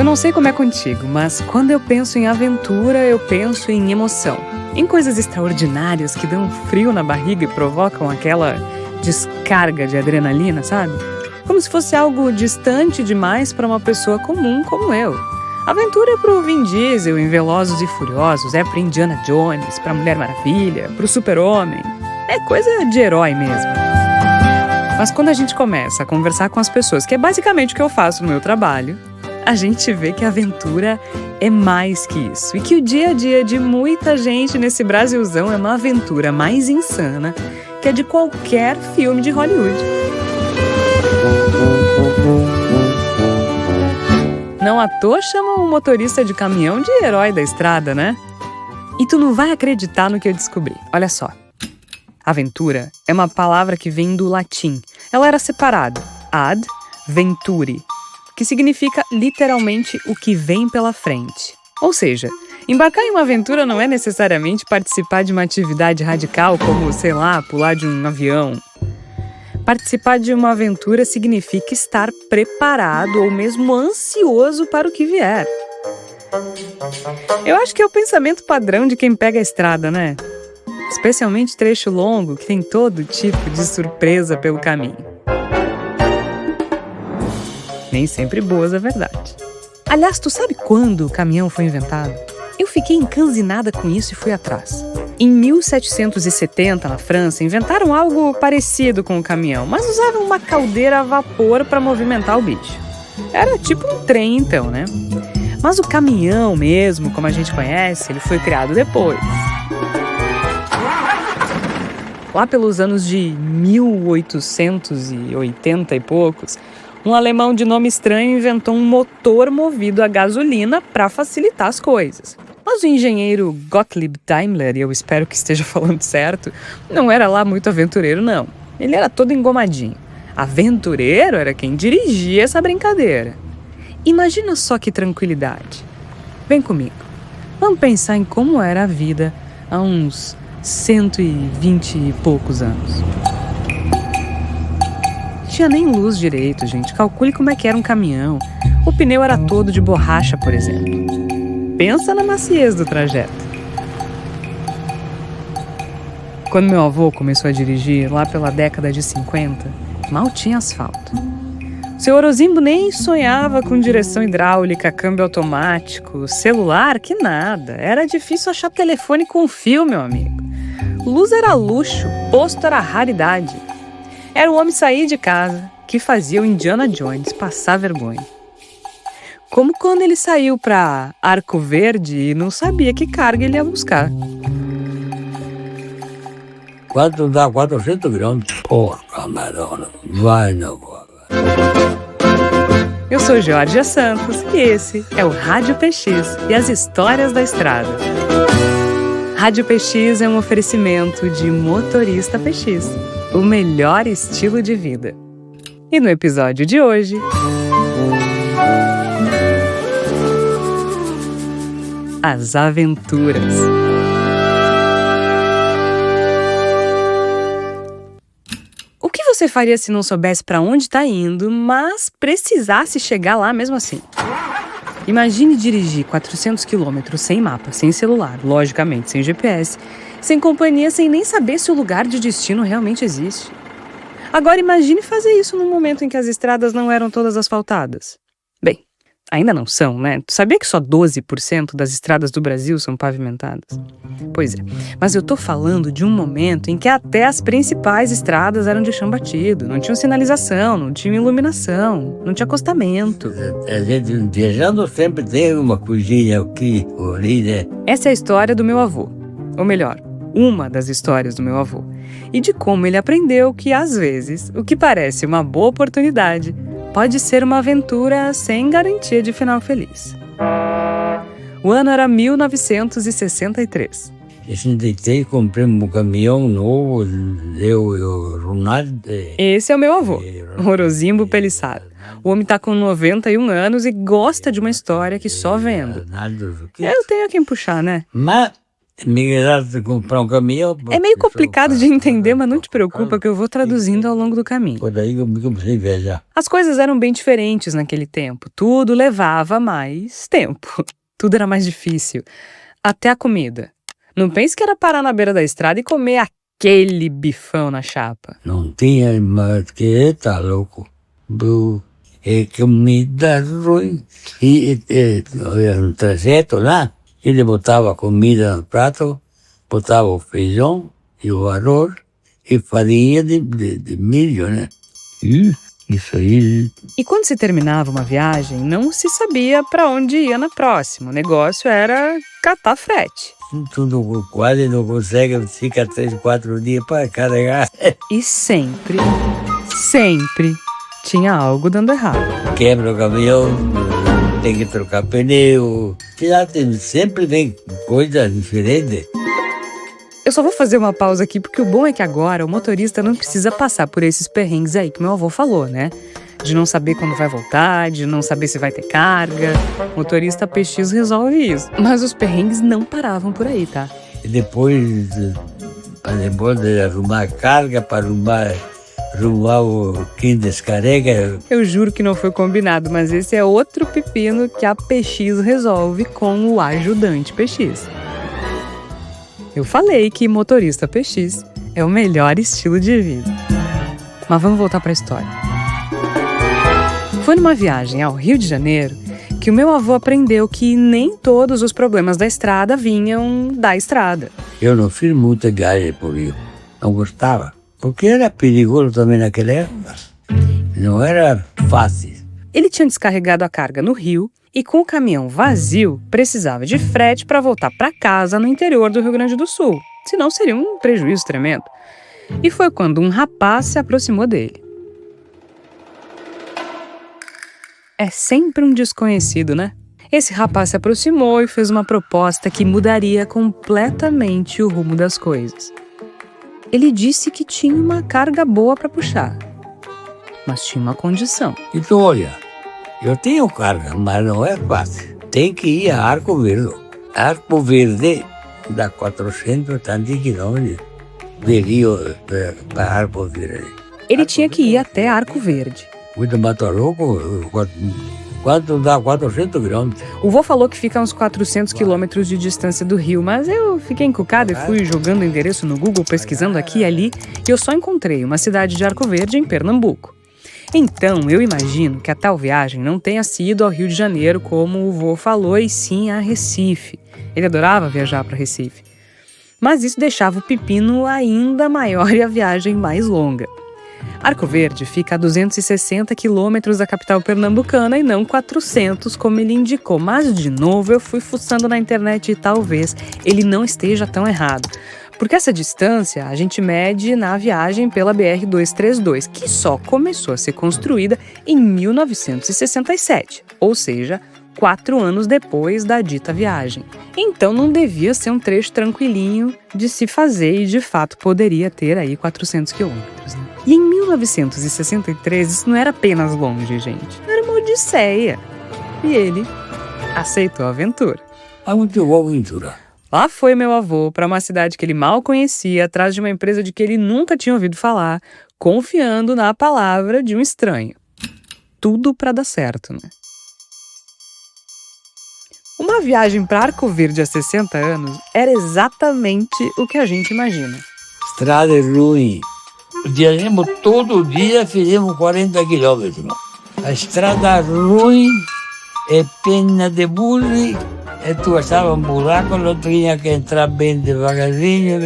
Eu não sei como é contigo, mas quando eu penso em aventura, eu penso em emoção. Em coisas extraordinárias que dão frio na barriga e provocam aquela descarga de adrenalina, sabe? Como se fosse algo distante demais para uma pessoa comum como eu. Aventura é pro Vin Diesel em Velozes e Furiosos, é pro Indiana Jones, pra Mulher Maravilha, pro Super-Homem. É coisa de herói mesmo. Mas quando a gente começa a conversar com as pessoas, que é basicamente o que eu faço no meu trabalho, a gente vê que a aventura é mais que isso. E que o dia a dia de muita gente nesse Brasilzão é uma aventura mais insana que a de qualquer filme de Hollywood. Não à toa chamam um motorista de caminhão de herói da estrada, né? E tu não vai acreditar no que eu descobri. Olha só. Aventura é uma palavra que vem do latim. Ela era separada, ad venturi, que significa literalmente o que vem pela frente. Ou seja, embarcar em uma aventura não é necessariamente participar de uma atividade radical como, sei lá, pular de um avião. Participar de uma aventura significa estar preparado ou mesmo ansioso para o que vier. Eu acho que é o pensamento padrão de quem pega a estrada, né? Especialmente trecho longo, que tem todo tipo de surpresa pelo caminho. Nem sempre boas, é verdade. Aliás, tu sabe quando o caminhão foi inventado? Eu fiquei encanzinada com isso e fui atrás. Em 1770, na França, inventaram algo parecido com o caminhão, mas usavam uma caldeira a vapor para movimentar o bicho. Era tipo um trem, então, né? Mas o caminhão mesmo, como a gente conhece, ele foi criado depois. Lá pelos anos de 1880 e poucos, um alemão de nome estranho inventou um motor movido a gasolina para facilitar as coisas. Mas o engenheiro Gottlieb Daimler, e eu espero que esteja falando certo, não era lá muito aventureiro, não. Ele era todo engomadinho. Aventureiro era quem dirigia essa brincadeira. Imagina só que tranquilidade. Vem comigo. Vamos pensar em como era a vida há uns 120 e poucos anos. Tinha nem luz direito, gente. Calcule como é que era um caminhão. O pneu era todo de borracha, por exemplo. Pensa na maciez do trajeto. Quando meu avô começou a dirigir, lá pela década de 50, mal tinha asfalto. Seu Orozimbo nem sonhava com direção hidráulica, câmbio automático, celular, que nada. Era difícil achar telefone com fio, meu amigo. Luz era luxo, posto era raridade. Era o homem sair de casa que fazia o Indiana Jones passar vergonha. Como quando ele saiu para Arco Verde e não sabia que carga ele ia buscar. Quanto dá 400 gramas? Porra, Madonna, vai na boa. Eu sou Georgia Santos e esse é o Rádio PX e as histórias da estrada. Rádio PX é um oferecimento de Motorista PX, o melhor estilo de vida. E no episódio de hoje... As aventuras. O que você faria se não soubesse para onde está indo, mas precisasse chegar lá mesmo assim? Imagine dirigir 400 quilômetros sem mapa, sem celular, logicamente sem GPS, sem companhia, sem nem saber se o lugar de destino realmente existe. Agora imagine fazer isso num momento em que as estradas não eram todas asfaltadas. Bem, ainda não são, né? Tu sabia que só 12% das estradas do Brasil são pavimentadas? Pois é, mas eu tô falando de um momento em que até as principais estradas eram de chão batido, não tinham sinalização, não tinha iluminação, não tinha acostamento. A gente viajando sempre tem uma coisinha aqui, ali, né? Essa é a história do meu avô, ou melhor, uma das histórias do meu avô, e de como ele aprendeu que, às vezes, o que parece uma boa oportunidade pode ser uma aventura sem garantia de final feliz. O ano era 1963. Em 63 comprei um caminhão novo, eu e o Ronaldo. Esse é o meu avô, Orozimbo Pelissaro. O homem tá com 91 anos e gosta de uma história que só vendo. Eu tenho quem puxar, né? Mas Migrar de comprar um caminhão. É meio complicado de entender, mas não te preocupa que eu vou traduzindo ao longo do caminho. Foi daí que eu comecei a viajar. As coisas eram bem diferentes naquele tempo. Tudo levava mais tempo. Tudo era mais difícil. Até a comida. Não pense que era parar na beira da estrada e comer aquele bifão na chapa. Não tinha mais que tá louco. É comida ruim. E havia um trajeto lá. Ele botava comida no prato, botava o feijão e o arroz e farinha de milho, né? Isso aí. E quando se terminava uma viagem, não se sabia para onde ia na próxima. O negócio era catar frete. Tudo quase não consegue, fica 3, 4 dias para carregar. E sempre tinha algo dando errado. Quebra o caminhão, tem que trocar pneu. Sempre vem coisa diferente. Eu só vou fazer uma pausa aqui porque o bom é que agora o motorista não precisa passar por esses perrengues aí que meu avô falou, né? De não saber quando vai voltar, de não saber se vai ter carga. O motorista PX resolve isso. Mas os perrengues não paravam por aí, tá? E depois de arrumar carga, para arrumar o quem descarrega. Eu juro que não foi combinado, mas esse é outro pepino que a PX resolve com o ajudante PX. Eu falei que motorista PX é o melhor estilo de vida. Mas vamos voltar para a história. Foi numa viagem ao Rio de Janeiro que o meu avô aprendeu que nem todos os problemas da estrada vinham da estrada. Eu não fiz muita viagem por Rio. Não gostava. Porque era perigoso também naquela época. Não era fácil. Ele tinha descarregado a carga no Rio e com o caminhão vazio precisava de frete para voltar para casa no interior do Rio Grande do Sul. Senão seria um prejuízo tremendo. E foi quando um rapaz se aproximou dele. É sempre um desconhecido, né? Esse rapaz se aproximou e fez uma proposta que mudaria completamente o rumo das coisas. Ele disse que tinha uma carga boa para puxar, mas tinha uma condição. Então, olha, eu tenho carga, mas não é fácil. Tem que ir a Arco Verde. Arco Verde dá 400 quilômetros de Rio para Arco Verde. Ele tinha que ir até Arco Verde. Muito Mato Louco, quanto dá 400 quilômetros? O vô falou que fica a uns 400 quilômetros de distância do Rio, mas eu fiquei encucada e fui jogando o endereço no Google, pesquisando aqui e ali, e eu só encontrei uma cidade de Arco Verde, em Pernambuco. Então, eu imagino que a tal viagem não tenha sido ao Rio de Janeiro, como o vô falou, e sim a Recife. Ele adorava viajar para Recife. Mas isso deixava o pepino ainda maior e a viagem mais longa. Arco Verde fica a 260 quilômetros da capital pernambucana e não 400, como ele indicou. Mas, de novo, eu fui fuçando na internet e talvez ele não esteja tão errado. Porque essa distância a gente mede na viagem pela BR-232, que só começou a ser construída em 1967, ou seja, 4 anos depois da dita viagem. Então não devia ser um trecho tranquilinho de se fazer e de fato poderia ter aí 400 quilômetros. Né? E em 1963 isso não era apenas longe, gente. Era uma odisseia. E ele aceitou a aventura. É muito boa aventura. Lá foi meu avô para uma cidade que ele mal conhecia, atrás de uma empresa de que ele nunca tinha ouvido falar, confiando na palavra de um estranho. Tudo para dar certo, né? Uma viagem para Arco Verde há 60 anos era exatamente o que a gente imagina. Estrada ruim. Viajamos todo dia, fizemos 40 quilômetros. A estrada ruim é pena de burro. Tu achava um buraco, não tinha que entrar bem devagarzinho.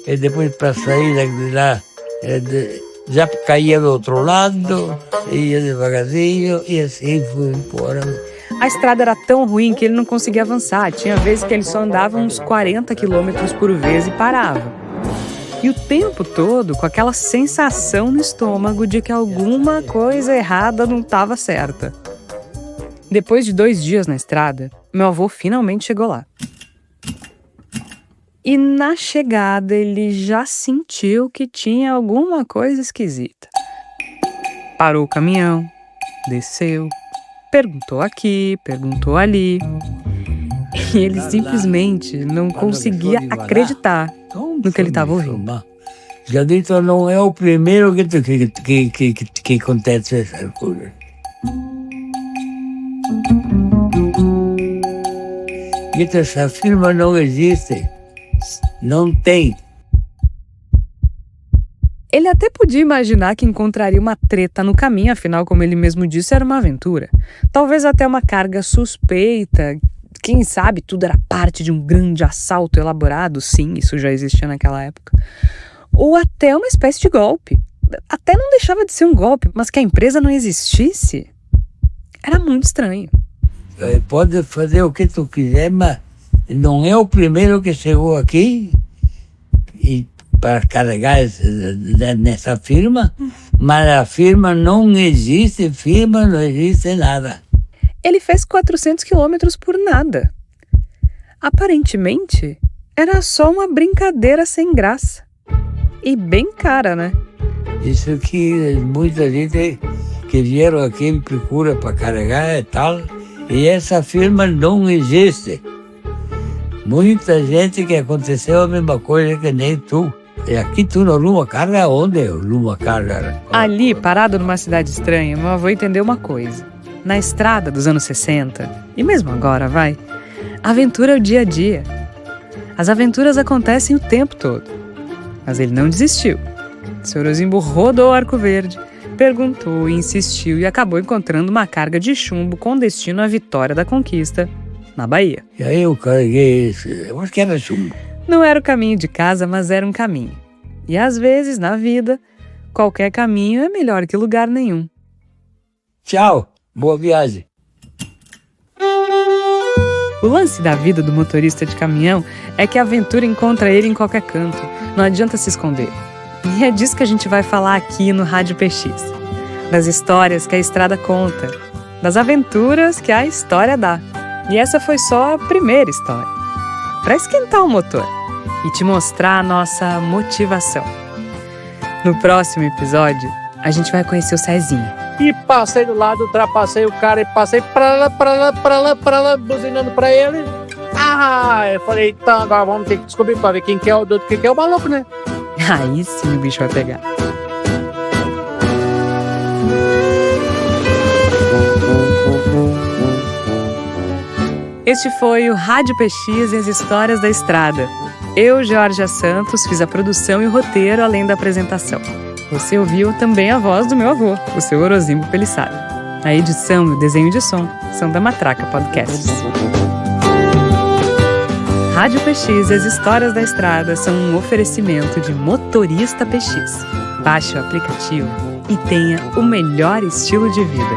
E depois para sair de lá, já caía do outro lado, ia devagarzinho, e assim fui embora. A estrada era tão ruim que ele não conseguia avançar. Tinha vezes que ele só andava uns 40 quilômetros por vez e parava. E o tempo todo com aquela sensação no estômago de que alguma coisa errada não estava certa. Depois de 2 dias na estrada, meu avô finalmente chegou lá. E na chegada ele já sentiu que tinha alguma coisa esquisita. Parou o caminhão, desceu, perguntou aqui, perguntou ali. E ele simplesmente não conseguia acreditar no que ele estava ouvindo. Gadito não é o primeiro que acontece essas coisas. Essa firma não existe. Não tem. Ele até podia imaginar que encontraria uma treta no caminho, afinal, como ele mesmo disse, era uma aventura. Talvez até uma carga suspeita. Quem sabe tudo era parte de um grande assalto elaborado. Sim, isso já existia naquela época. Ou até uma espécie de golpe. Até não deixava de ser um golpe, mas que a empresa não existisse, era muito estranho. Pode fazer o que tu quiser, mas não é o primeiro que chegou aqui e para carregar nessa firma, mas a firma não existe nada. Ele fez 400 quilômetros por nada. Aparentemente, era só uma brincadeira sem graça. E bem cara, né? Isso que muita gente que vieram aqui me procura para carregar e tal, e essa firma não existe. Muita gente que aconteceu a mesma coisa que nem tu. E aqui tu não arruma carga? Onde eu arrumo carga? Ali, parado numa cidade estranha, meu avô entendeu uma coisa. Na estrada dos anos 60, e mesmo agora, vai, a aventura é o dia a dia. As aventuras acontecem o tempo todo. Mas ele não desistiu. Seu Orozimbo rodou o Arco Verde, perguntou, insistiu e acabou encontrando uma carga de chumbo com destino à Vitória da Conquista, na Bahia. E aí eu carreguei esse, eu acho que era chumbo. Não era o caminho de casa, mas era um caminho. E às vezes, na vida, qualquer caminho é melhor que lugar nenhum. Tchau, boa viagem. O lance da vida do motorista de caminhão é que a aventura encontra ele em qualquer canto. Não adianta se esconder. E é disso que a gente vai falar aqui no Rádio PX. Das histórias que a estrada conta. Das aventuras que a história dá. E essa foi só a primeira história. Para esquentar o motor e te mostrar a nossa motivação. No próximo episódio, a gente vai conhecer o Cezinho. E passei do lado, ultrapassei o cara e passei pra lá, buzinando pra ele. Eu falei, então agora vamos ter que descobrir pra ver quem que é o doido, quem que é o maluco, né? Aí sim o bicho vai pegar. Este foi o Rádio PX e as Histórias da Estrada. Eu, Georgia Santos, fiz a produção e o roteiro, além da apresentação. Você ouviu também a voz do meu avô, o seu Orozimbo Pelissari. A edição e o desenho de som são da Matraca Podcasts. Rádio PX e as Histórias da Estrada são um oferecimento de Motorista PX. Baixe o aplicativo e tenha o melhor estilo de vida.